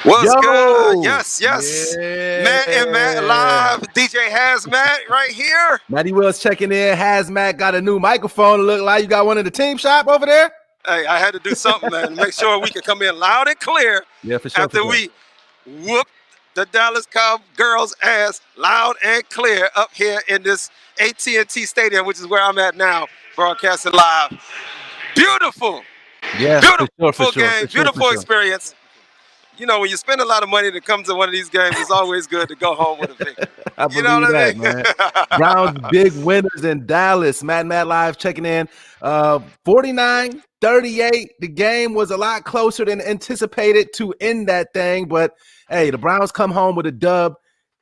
What's good? Yo, Yes, yes. Matt and Matt yeah. live. DJ has Matt right here. Matty Willz checking in. Hazmat got a new microphone. Look like you got one in the team shop over there. Hey, I had to do something, man, to make sure we could come in loud and clear Yeah, for sure, for after sure. we whooped the Dallas Cowgirls' ass loud and clear up here in this AT&T Stadium, which is where I'm at now, broadcasting live. Beautiful, Yeah, for sure, for beautiful sure, game, for sure, for beautiful sure. experience. You know, when you spend a lot of money to come to one of these games, it's always good to go home with a victory. I You know believe what that, man. Browns I big winners in Dallas. Matt live checking in. 49-38. The game was a lot closer than anticipated to end that thing, but hey, the Browns come home with a dub.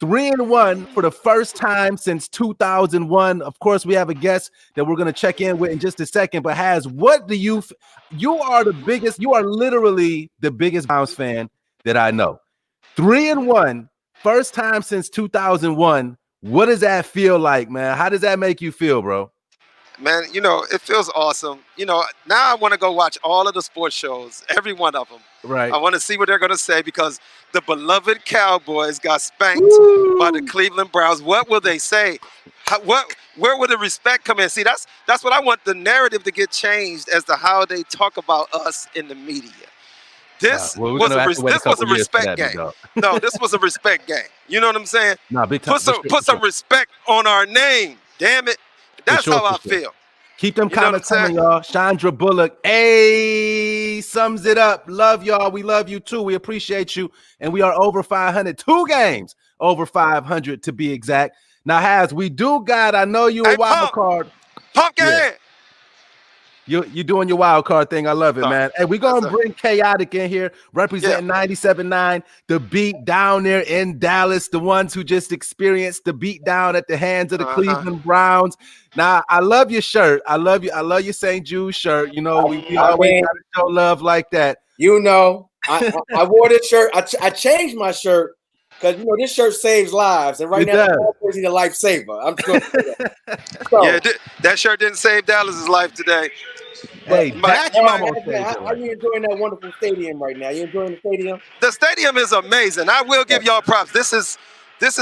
3-1 for the first time since 2001. Of course, we have a guest that we're going to check in with in just a second. But what do you are the biggest, you are literally the biggest Browns fan that I know. 3-1, first time since 2001. What does that feel like, man? How does that make you feel, bro? Man, you know, it feels awesome. You know, now I want to go watch all of the sports shows, every one of them. Right. I want to see what they're going to say because the beloved Cowboys got spanked by the Woo! Cleveland Browns. What will they say? Where will the respect come in? See, that's what I want the narrative to get changed as to how they talk about us in the media. Well, we're gonna have to wait a This was couple a years for respect that, big game. dog. No, this was a respect game. You know what I'm saying? Nah, big time. Put some respect on our name. Damn it. That's how I feel. Keep them You know what comments I'm coming, saying? y'all. Chandra Bullock, hey, sums it up. Love y'all. We love you too. We appreciate you. And we are over 500. 2 games over 500 to be exact. Now, we do got, I know you a wild card. Pumpkin. Yeah. You doing your wild card thing. I love it, man. Hey, we're going to bring Chaotic in here, representing 97.9, the beat down there in Dallas, the ones who just experienced the beat down at the hands of the Cleveland Browns. Now, I love your shirt. I love your St. Jude shirt. You know, we always got to show love like that. You know, I wore this shirt. I changed my shirt because, you know, this shirt saves lives. And right now, Cowboys need a lifesaver. I'm just going to say that. So, yeah, that shirt didn't save Dallas's life today. Hey, Dak almost saved how are you enjoying that wonderful stadium right now? You enjoying the stadium? The stadium is amazing. I will give y'all props. This is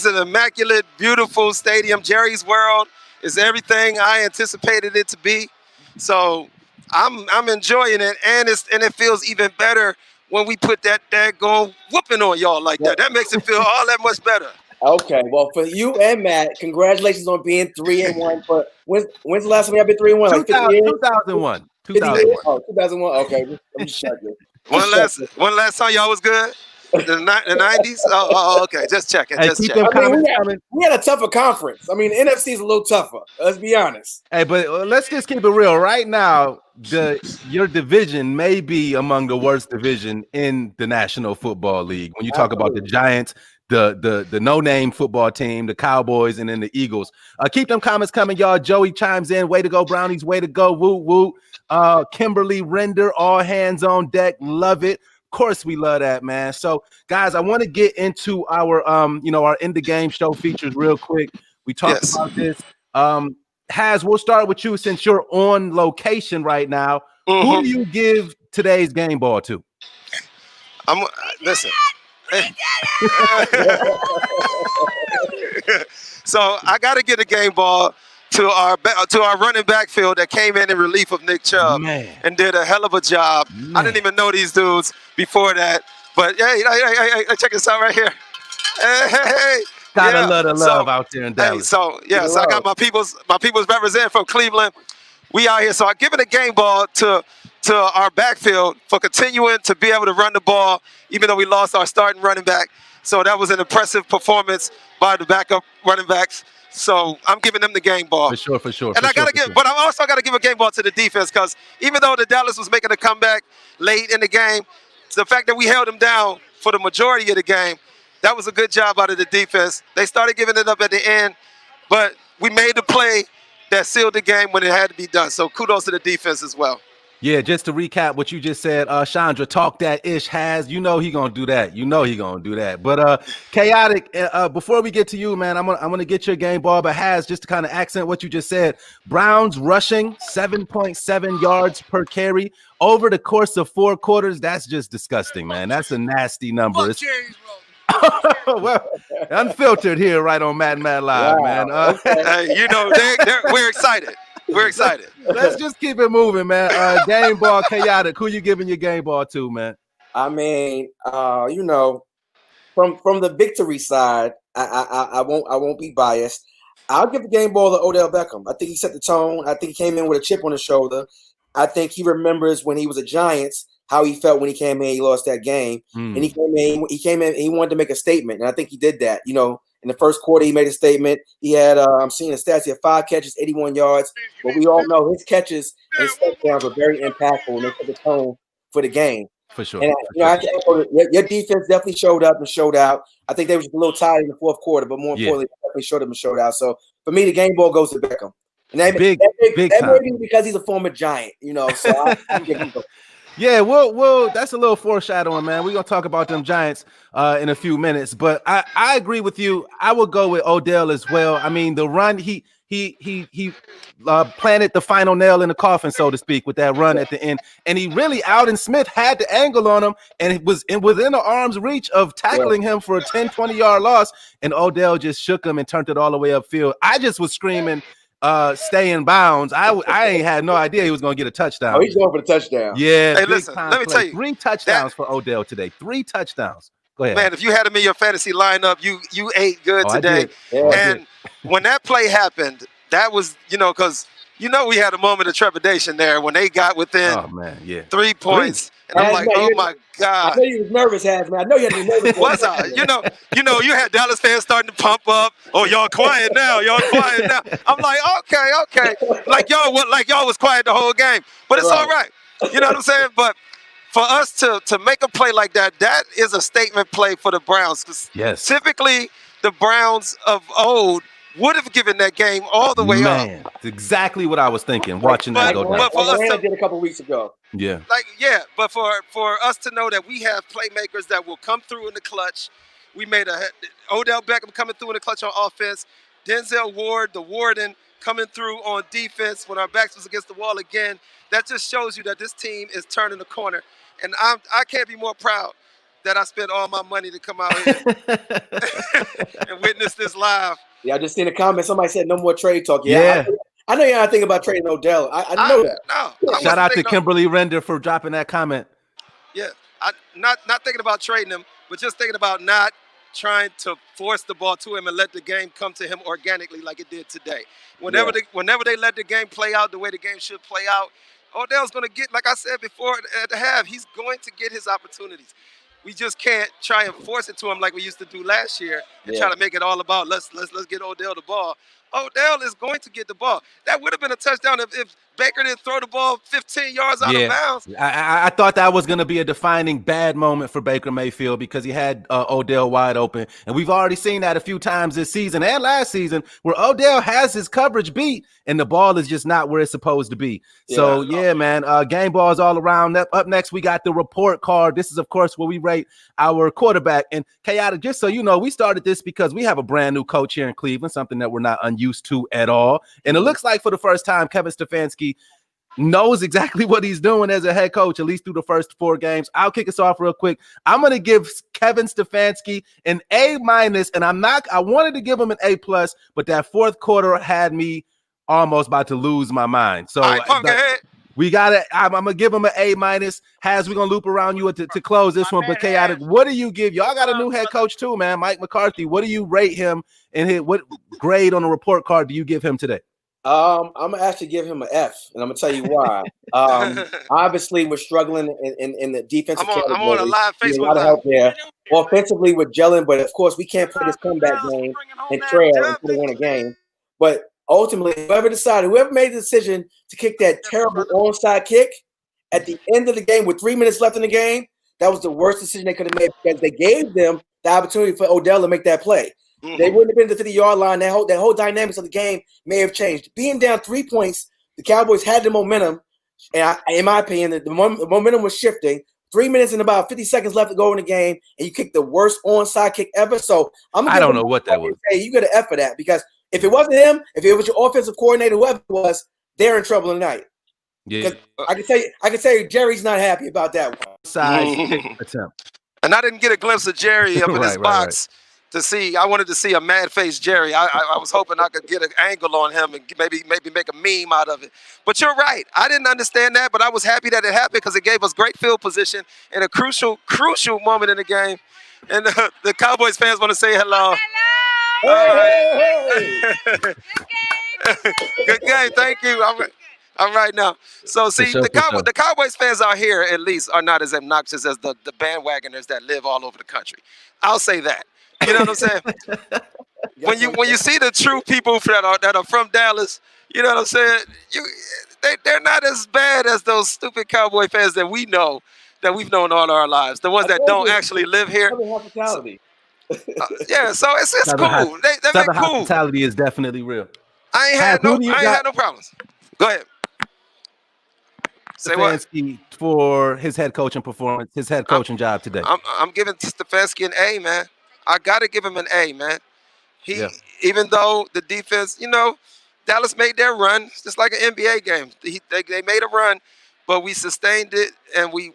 an immaculate, beautiful stadium. Jerry's World is everything I anticipated it to be. So I'm enjoying it, and it feels even better when we put that daggone whooping on y'all like that. That makes it feel all that much better. Okay, well, for you and Matt, congratulations on being 3-1. But when's the last time y'all been 3-1? Like 2001. 2001. Oh, 2001. Okay, I'm just checking. One last time y'all was good. The 90s? Oh, okay. Just checking. Hey, just checking. We had a tougher conference. I mean, the NFC is a little tougher. Let's be honest. Hey, but let's just keep it real. Right now, your division may be among the worst division in the National Football League. When you talk about the Giants, the no-name football team, the Cowboys, and then the Eagles. Keep them comments coming, y'all. Joey chimes in. Way to go, Brownies. Way to go. Woo, woo. Kimberly Render, all hands on deck. Love it. Of course, we love that, man. So, guys, I want to get into our our end of game show features real quick. We talked about this. We'll start with you since you're on location right now. Who do you give today's game ball to? Listen. So I got to get a game ball to our running back field that came in relief of Nick Chubb and did a hell of a job. I didn't even know these dudes before that, but hey, check this out right here. Hey. Gotta love the love out there in Dallas. So I got my people's representing from Cleveland. We out here, so I give it a game ball to our backfield for continuing to be able to run the ball, even though we lost our starting running back. So that was an impressive performance by the backup running backs. So I'm giving them the game ball. For sure. And but I also got to give a game ball to the defense because even though the Dallas was making a comeback late in the game, the fact that we held them down for the majority of the game, that was a good job out of the defense. They started giving it up at the end, but we made the play that sealed the game when it had to be done. So kudos to the defense as well. Yeah, just to recap what you just said, Chandra, talk that ish has. You know he gonna do that. You know he gonna do that. But chaotic. Before we get to you, man, I'm gonna get your game ball. But has just to kind of accent what you just said. Browns rushing 7.7 yards per carry over the course of 4 quarters. That's just disgusting, man. That's a nasty number. Well, unfiltered here, right on Mad Live, Wow. man. Okay. You know, we're excited. We're excited. Let's just keep it moving, man. Game ball, chaotic. Who you giving your game ball to, man? I mean, you know, from the victory side, I won't be biased. I'll give the game ball to Odell Beckham. I think he set the tone. I think he came in with a chip on his shoulder. I think he remembers when he was a Giants, how he felt when he came in, he lost that game. And he came in, and he wanted to make a statement. And I think he did that. You know, in the first quarter, he made a statement. He had, I'm seeing the stats, he had 5 catches, 81 yards. But we all know his catches and his touchdowns were very impactful when they set the tone for the game. For sure. And I can echo, your defense definitely showed up and showed out. I think they were just a little tired in the fourth quarter, but more importantly, they definitely showed up and showed out. So for me, the game ball goes to Beckham. And that may be because he's a former Giant, you know. So I give him the. Yeah, well, that's a little foreshadowing, man. We're gonna talk about them Giants in a few minutes, but I agree with you. I will go with Odell as well. I mean, the run he planted the final nail in the coffin, so to speak, with that run at the end, and he really Alden Smith had the angle on him, and it was within the arm's reach of tackling him for a 10-20 yard loss, and Odell just shook him and turned it all the way upfield. I just was screaming, stay in bounds. I ain't had no idea he was going to get a touchdown. Oh, he's going for the touchdown. Yeah. Hey, listen, let me tell you. 3 touchdowns for Odell today. 3 touchdowns. Go ahead. Man, if you had him in your fantasy lineup, you ate good today. And when that play happened, that was, you know, because, you know, we had a moment of trepidation there when they got within 3 points. And I'm like, oh, my God. I know you was nervous, Hazman. I know you had to be nervous. What's up? You know, you had Dallas fans starting to pump up. Oh, y'all quiet now. Y'all quiet now. I'm like, okay. Like y'all was quiet the whole game. But it's all right. You know what I'm saying? But for us to make a play like that, that is a statement play for the Browns. Because typically the Browns of old would have given that game all the way up. That's exactly what I was thinking watching that go down. But for us did a couple weeks ago. But for us to know that we have playmakers that will come through in the clutch. We made Odell Beckham coming through in the clutch on offense. Denzel Ward, the Warden, coming through on defense when our backs was against the wall again. That just shows you that this team is turning the corner. And I can't be more proud that I spent all my money to come out here and witness this live. Yeah, I just seen a comment. Somebody said no more trade talk. Yeah. I know you're not thinking about trading Odell. I know that. No. Shout out to Kimberly Render for dropping that comment. Yeah. Not thinking about trading him, but just thinking about not trying to force the ball to him and let the game come to him organically like it did today. Whenever they let the game play out the way the game should play out, Odell's going to get, like I said before at the half, he's going to get his opportunities. We just can't try and force it to him like we used to do last year and try to make it all about let's get Odell the ball. Odell is going to get the ball. That would have been a touchdown if Baker didn't throw the ball 15 yards out of bounds. I thought that was going to be a defining bad moment for Baker Mayfield because he had Odell wide open. And we've already seen that a few times this season and last season where Odell has his coverage beat and the ball is just not where it's supposed to be. So, man, game balls all around. Up next, we got the report card. This is, of course, where we rate our quarterback. And Chaotic, just so you know, we started this because we have a brand new coach here in Cleveland, something that we're not used to at all. And it looks like for the first time, Kevin Stefanski knows exactly what he's doing as a head coach, at least through the first 4 games. I'll kick us off real quick. I'm going to give Kevin Stefanski an A-, and I wanted to give him an A+, but that fourth quarter had me almost about to lose my mind. So we got it. I'm going to give him an A-. Has we're going to loop around you to close this one. But Chaotic, what do you give? Y'all got a new head coach too, man, Mike McCarthy. What do you rate him and what grade on the report card do you give him today? I'm gonna actually give him an F, and I'm gonna tell you why. Obviously, we're struggling in the defensive category. I'm on a live Facebook. A lot of help there. Offensively, we're gelling, but of course, we can't play this comeback game and trail until we win a game. But ultimately, whoever made the decision to kick that terrible onside kick at the end of the game with 3 minutes left in the game, that was the worst decision they could have made because they gave them the opportunity for Odell to make that play. They wouldn't have been to the 50-yard line. That whole dynamics of the game may have changed. Being down 3 points, the Cowboys had the momentum. And in my opinion, the momentum was shifting. 3 minutes and about 50 seconds left to go in the game, and you kicked the worst onside kick ever. So I don't know what that was. Say you got an F for that, because if it wasn't him, if it was your offensive coordinator, whoever it was, they're in trouble tonight. Yeah, I can tell you, Jerry's not happy about that one. Side kick attempt. And I didn't get a glimpse of Jerry up in his box to see. I wanted to see a mad-faced Jerry. I was hoping I could get an angle on him and maybe make a meme out of it. But you're right. I didn't understand that, but I was happy that it happened because it gave us great field position in a crucial moment in the game. And the Cowboys fans want to say hello. Hello. Good game. Thank you. I'm right now. So see, the Cowboys fans out here at least are not as obnoxious as the bandwagoners that live all over the country. I'll say that. You know what I'm saying? when you see the true people that are from Dallas, you know what I'm saying? They're not as bad as those stupid Cowboy fans that we know, that we've known all our lives. The ones that don't actually live here. Yeah, so it's cool. They make cool. Hospitality is definitely real. I ain't had no problems. Go ahead. Say what? For his head coaching performance, his head coaching job today. I'm giving Stefanski an A, man. I gotta give him an A, man. Even though the defense, Dallas made their run, just like an NBA game. They made a run, but we sustained it, and we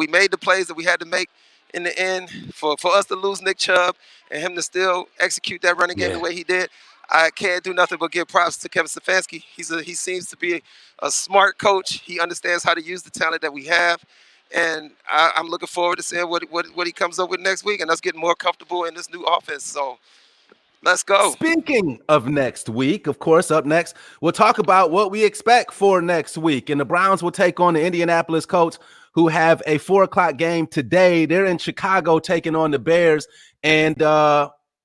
made the plays that we had to make in the end for us to lose Nick Chubb and him to still execute that running game the way he did. I can't do nothing but give props to Kevin Stefanski. He seems to be a smart coach. He understands how to use the talent that we have, and I'm looking forward to seeing what he comes up with next week, and us getting more comfortable in this new offense. So let's go. Speaking of next week, of course, up next, we'll talk about what we expect for next week. And the Browns will take on the Indianapolis Colts, who have a 4:00 game today. They're in Chicago taking on the Bears. And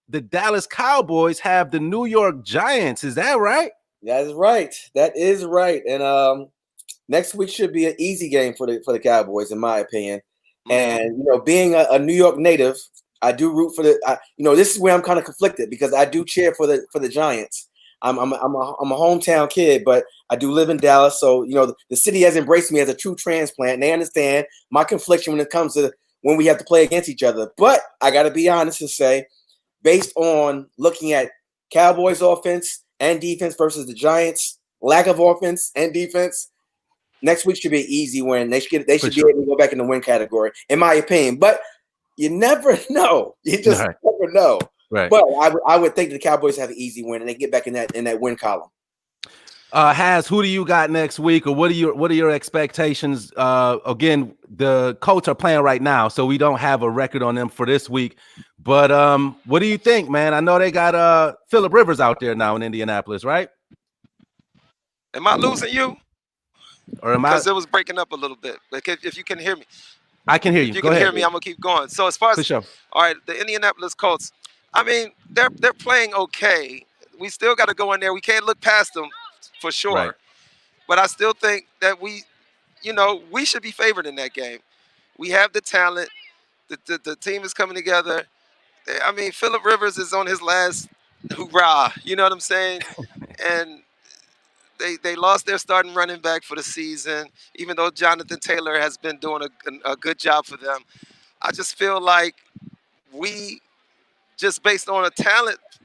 the Dallas Cowboys have the New York Giants. Is that right? That is right. That is right. And next week should be an easy game for the Cowboys, in my opinion. And, being a New York native, I do root for this is where I'm kind of conflicted, because I do cheer for the Giants. I'm a hometown kid, but I do live in Dallas. So, the city has embraced me as a true transplant, and they understand my confliction when it comes to when we have to play against each other. But I got to be honest and say, based on looking at Cowboys offense and defense versus the Giants, lack of offense and defense, next week should be an easy win. They should be able to go back in the win category, in my opinion. But you never know. You just never know. Right. But I would think the Cowboys have an easy win, and they get back in that win column. Who do you got next week, or what are your expectations? Again, the Colts are playing right now, so we don't have a record on them for this week. But what do you think, man? I know they got Phillip Rivers out there now in Indianapolis, right? Am I losing you? Or am I? Because it was breaking up a little bit. Like if you can hear me. I can hear you. If you Go can ahead. hear me, I'm gonna keep going. So as far as all right, the Indianapolis Colts, I mean, they're playing okay. We still got to go in there. We can't look past them for sure. Right. But I still think that we should be favored in that game. We have the talent. The team is coming together. I mean, Phillip Rivers is on his last hoorah. You know what I'm saying? And they lost their starting running back for the season, even though Jonathan Taylor has been doing a good job for them. I just feel like we, just based on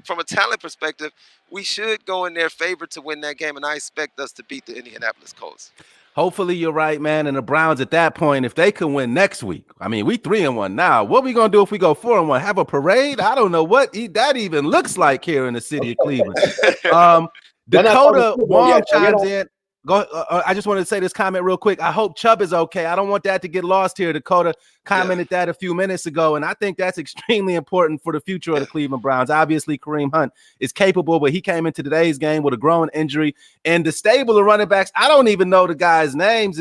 from a talent perspective, we should go in there favored to win that game, and I expect us to beat the Indianapolis Colts. Hopefully you're right, man. And the Browns at that point, if they can win next week, I mean, we 3-1 now. What are we gonna do if we go 4-1? Have a parade? I don't know what that even looks like here in the city of Cleveland. Dakota Wong chimes in. Go. I just wanted to say this comment real quick. I hope Chubb is okay. I don't want that to get lost here. Dakota commented that a few minutes ago, and I think that's extremely important for the future of the Cleveland Browns. Obviously, Kareem Hunt is capable, but he came into today's game with a growing injury. And the stable of running backs, I don't even know the guys' names.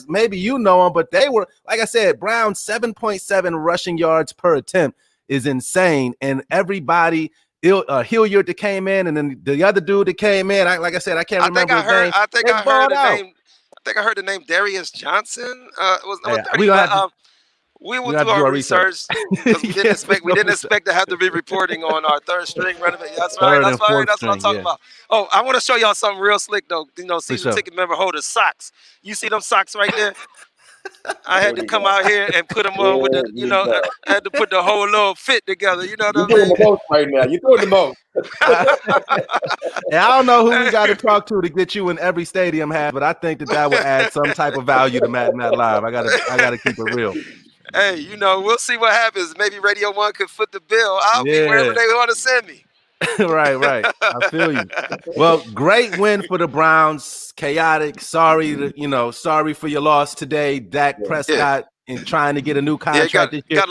Maybe you know them, but they were, like I said, Browns 7.7 rushing yards per attempt is insane, and everybody. Hilliard that came in, and then the other dude that came in. Like I said, I can't remember his name. I think I heard the name Darius Johnson. We will do our research because we didn't expect to have to be reporting on our third string renovation. That's right. Third That's and right. fourth That's what I'm string, talking about. Oh, I want to show y'all something real slick though. Season sure. ticket member holders socks. You see them socks right there? I had to come out here and put them on with the, I had to put the whole little fit together. You know what I You're mean? doing the most right now. You're doing the most. And I don't know who we got to talk to get you in every stadium hat, but I think that would add some type of value to Matt Live. I gotta keep it real. Hey, we'll see what happens. Maybe Radio 1 could foot the bill. I'll be wherever they want to send me. Right. I feel you. Well, great win for the Browns. Chaotic. Sorry for your loss today. Dak Prescott in trying to get a new contract this year.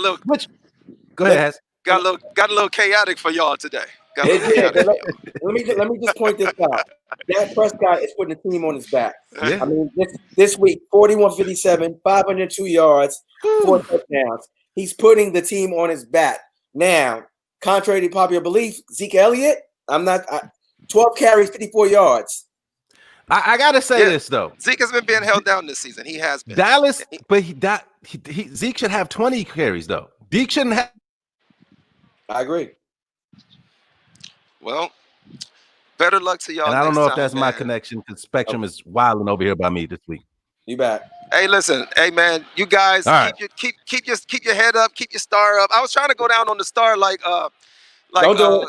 Go ahead, Has. Got a little chaotic for y'all today. Let me just point this out. Dak Prescott is putting the team on his back. Yeah. I mean, this week, 41-57, 502 yards, 4 touchdowns. He's putting the team on his back. Now, contrary to popular belief, Zeke Elliott, 12 carries, 54 yards. I gotta say this though. Zeke has been being held down this season. He has been. Dallas, but Zeke should have 20 carries though. Zeke shouldn't have. I agree. Well, better luck to y'all. And I don't know if that's man. my connection because Spectrum is wilding over here by me this week. You bet. Hey, listen, man, you guys keep your head up, keep your star up. I was trying to go down on the star like don't do it.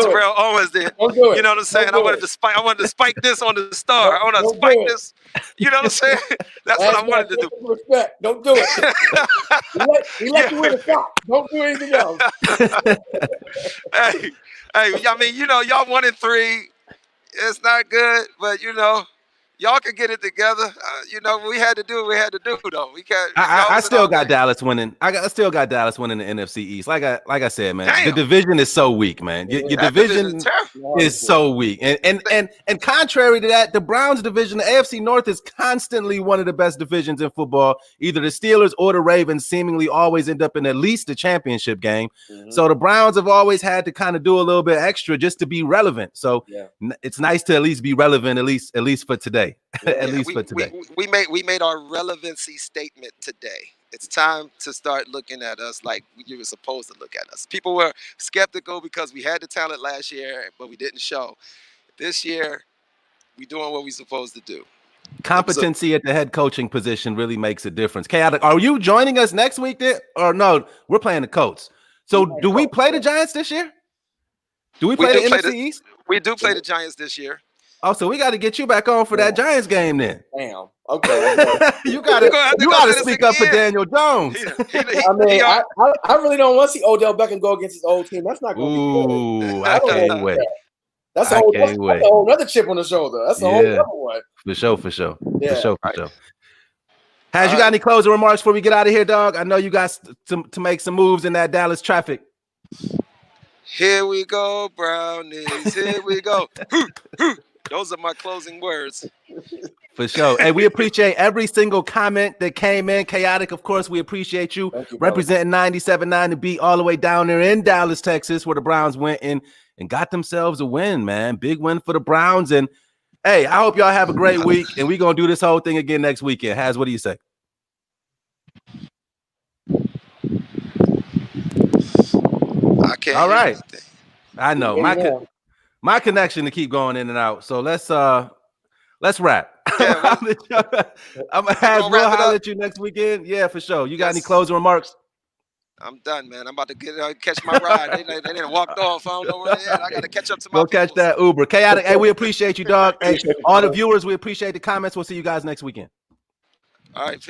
Terrell Owens did. Don't do it. You know what I'm saying? I wanted to spike this on the star. I want to spike this. You know what I'm saying? That's what I wanted to do. Respect. Don't do it. He let you win the shot. Don't do anything else. Hey, I mean, y'all 1-3. It's not good, but y'all can get it together. We had to do what we had to do, though. We can't. I still got Dallas winning. I still got Dallas winning the NFC East. Like I said, man, Damn. The division is so weak, man. Your division is so weak, and contrary to that, the Browns division, the AFC North, is constantly one of the best divisions in football. Either the Steelers or the Ravens seemingly always end up in at least the championship game. Mm-hmm. So the Browns have always had to kind of do a little bit extra just to be relevant. So it's nice to at least be relevant, at least for today. At least for today. We made our relevancy statement today. It's time to start looking at us like you were supposed to look at us. People were skeptical because we had the talent last year, but we didn't show. This year, we're doing what we're supposed to do. Competency at the head coaching position really makes a difference. Chaotic, are you joining us next week then? Or no, we're playing the Colts. So do we play the Giants this year? Do we play the NFC East? We do play the Giants this year. Oh, so we got to get you back on for that Giants game then. Damn. Okay. you gotta speak up for Daniel Jones. I really don't want to see Odell Beckham go against his old team. That's not going to be good. I can't wait. That's a whole other chip on the shoulder. That's a whole other one. For sure. Has you got any closing remarks before we get out of here, dog? I know you got to make some moves in that Dallas traffic. Here we go, Brownies. Here we go. Those are my closing words. For sure. Hey, we appreciate every single comment that came in. Chaotic, of course, we appreciate you representing 97.9 to beat all the way down there in Dallas, Texas, where the Browns went and got themselves a win, man. Big win for the Browns. And, hey, I hope y'all have a great week, and we're going to do this whole thing again next weekend. Haz, what do you say? I can't. All right. I know. My connection to keep going in and out. So let's wrap. Yeah, I'm gonna holler at you next weekend. Yeah, for sure. You got any closing remarks? I'm done, man. I'm about to catch my ride. They didn't walk off. I don't know where they're at. I got to catch up to my Go catch that Uber. Chaotic. Hey, we appreciate you, dog. Hey, all the viewers, we appreciate the comments. We'll see you guys next weekend. All right. Peace.